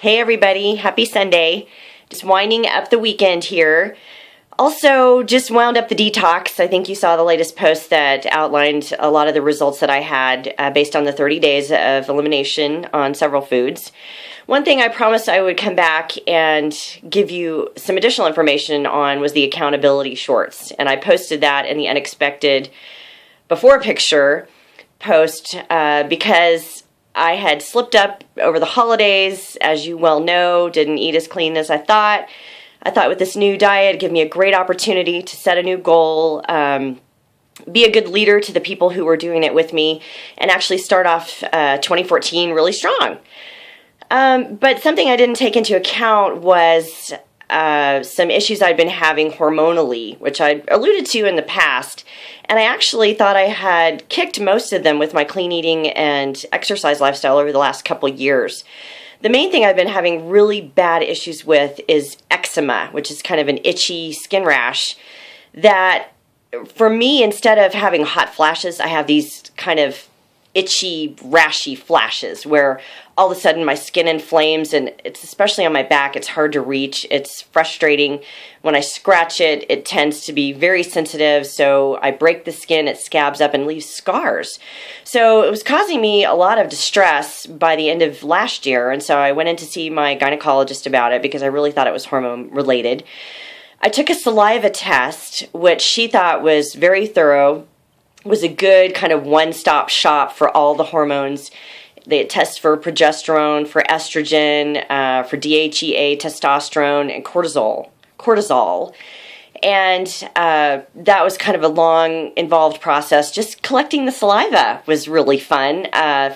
Hey everybody, happy Sunday. Just winding up the weekend here. Also, just wound up the detox. I think you saw the latest post that outlined a lot of the results that I had based on the 30 days of elimination on several foods. One thing I promised I would come back and give you some additional information on was the accountability shorts. And I posted that in the unexpected before picture post because I had slipped up over the holidays, as you well know, didn't eat as clean as I thought. I thought with this new diet, it'd give me a great opportunity to set a new goal, be a good leader to the people who were doing it with me, and actually start off 2014 really strong. But something I didn't take into account was some issues I'd been having hormonally, which I alluded to in the past. And I actually thought I had kicked most of them with my clean eating and exercise lifestyle over the last couple years. The main thing I've been having really bad issues with is eczema, which is kind of an itchy skin rash that for me, instead of having hot flashes, I have these kind of itchy, rashy flashes where all of a sudden my skin inflames, and it's especially on my back, it's hard to reach. It's frustrating. When I scratch it, it tends to be very sensitive, so I break the skin, it scabs up and leaves scars. So it was causing me a lot of distress by the end of last year, and so I went in to see my gynecologist about it because I really thought it was hormone related. I took a saliva test, which she thought was very thorough, was a good kind of one-stop shop for all the hormones. They test for progesterone, for estrogen, for DHEA, testosterone, and cortisol. And that was kind of a long, involved process. Just collecting the saliva was really fun.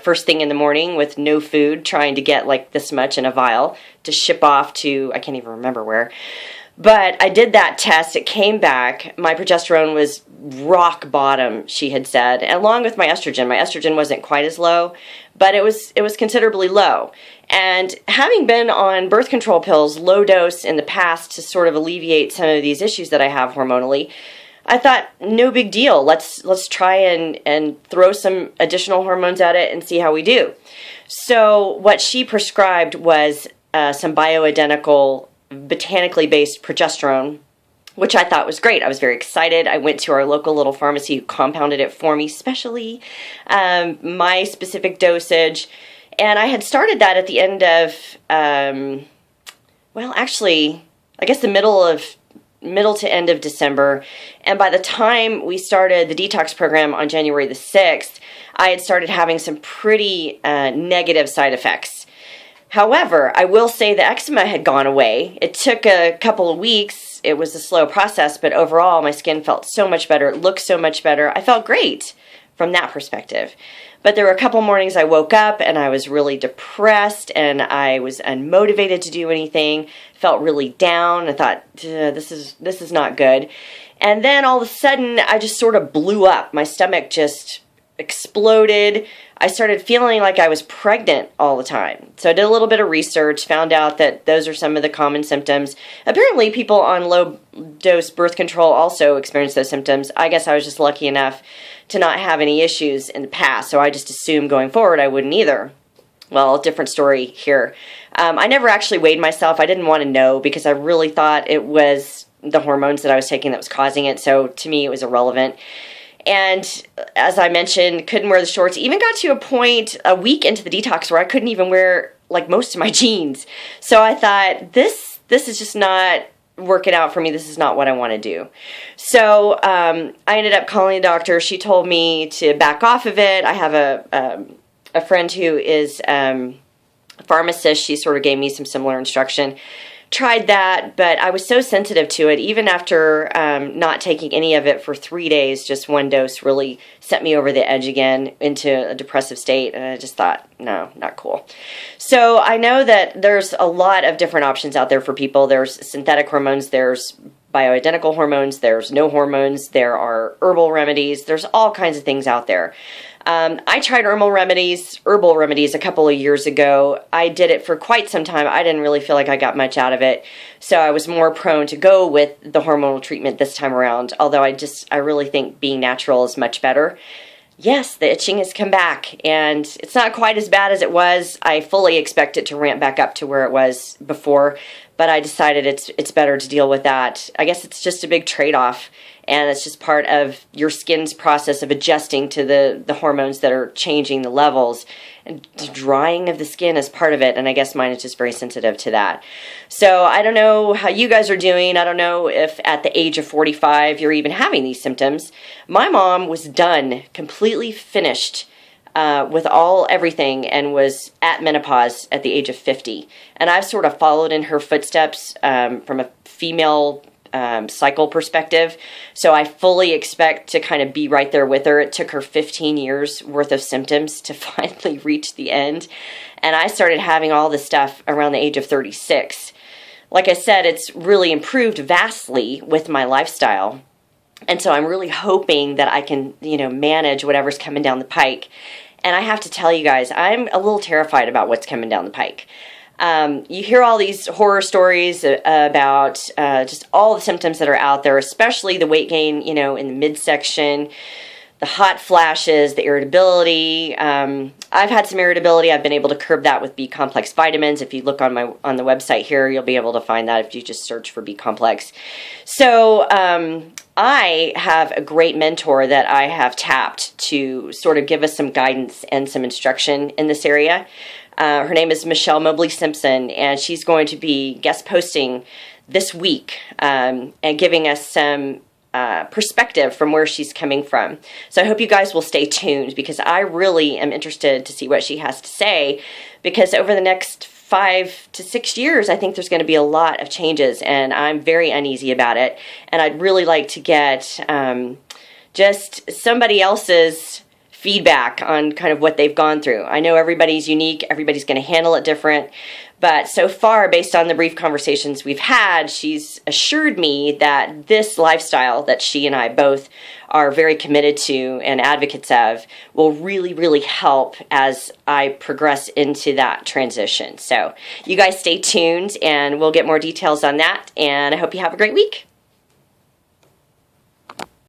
First thing in the morning with no food, trying to get like this much in a vial to ship off to, I can't even remember where. But I did that test. It came back. My progesterone was rock bottom, she had said, along with my estrogen. My estrogen wasn't quite as low, but it was considerably low. And having been on birth control pills, low dose in the past to sort of alleviate some of these issues that I have hormonally, I thought, no big deal. Let's try and throw some additional hormones at it and see how we do. So what she prescribed was some bioidentical botanically based progesterone, which I thought was great. I was very excited. I went to our local little pharmacy who compounded it for me specially, my specific dosage. And I had started that at the end of, I guess the middle to end of December. And by the time we started the detox program on January the 6th, I had started having some pretty negative side effects. However, I will say the eczema had gone away. It took a couple of weeks. It was a slow process, but overall my skin felt so much better. It looked so much better. I felt great from that perspective. But there were a couple mornings I woke up and I was really depressed and I was unmotivated to do anything. Felt really down. I thought, this is not good. And then all of a sudden I just sort of blew up. My stomach just exploded. I started feeling like I was pregnant all the time. So I did a little bit of research, found out that those are some of the common symptoms. Apparently people on low dose birth control also experience those symptoms. I guess I was just lucky enough to not have any issues in the past, so I just assumed going forward I wouldn't either. Well, different story here. I never actually weighed myself. I didn't want to know because I really thought it was the hormones that I was taking that was causing it, so to me it was irrelevant. And as I mentioned, couldn't wear the shorts. Even got to a point a week into the detox where I couldn't even wear like most of my jeans. So I thought, this is just not working out for me. This is not what I want to do. So I ended up calling the doctor. She told me to back off of it. I have a friend who is a pharmacist. She sort of gave me some similar instruction. Tried that, but I was so sensitive to it, even after not taking any of it for 3 days, just one dose really set me over the edge again into a depressive state, and I just thought, no, not cool. So I know that there's a lot of different options out there for people. There's synthetic hormones, there's bioidentical hormones, there's no hormones, there are herbal remedies, there's all kinds of things out there. I tried herbal remedies a couple of years ago. I did it for quite some time. I didn't really feel like I got much out of it. So I was more prone to go with the hormonal treatment this time around. Although I really think being natural is much better. Yes, the itching has come back, and it's not quite as bad as it was. I fully expect it to ramp back up to where it was before, but I decided it's better to deal with that. I guess it's just a big trade-off, and it's just part of your skin's process of adjusting to the hormones that are changing the levels. And drying of the skin is part of it, and I guess mine is just very sensitive to that. So I don't know how you guys are doing. I don't know if at the age of 45 you're even having these symptoms. My mom was done, completely finished with everything, and was at menopause at the age of 50. And I've sort of followed in her footsteps from a female cycle perspective. So I fully expect to kind of be right there with her. It took her 15 years worth of symptoms to finally reach the end. And I started having all this stuff around the age of 36. Like I said, it's really improved vastly with my lifestyle. And so I'm really hoping that I can, manage whatever's coming down the pike. And I have to tell you guys, I'm a little terrified about what's coming down the pike. You hear all these horror stories about just all the symptoms that are out there, especially the weight gain, in the midsection, the hot flashes, the irritability. I've had some irritability. I've been able to curb that with B-complex vitamins. If you look on the website here, you'll be able to find that if you just search for B-complex. So I have a great mentor that I have tapped to sort of give us some guidance and some instruction in this area. Her name is Michelle Mobley Simpson, and she's going to be guest posting this week and giving us some perspective from where she's coming from. So I hope you guys will stay tuned, because I really am interested to see what she has to say, because over the next 5 to 6 years, I think there's going to be a lot of changes, and I'm very uneasy about it. And I'd really like to get just somebody else's feedback on kind of what they've gone through. I know everybody's unique, everybody's going to handle it different, but so far, based on the brief conversations we've had, she's assured me that this lifestyle that she and I both are very committed to and advocates of will really, really help as I progress into that transition. So you guys stay tuned, and we'll get more details on that, and I hope you have a great week.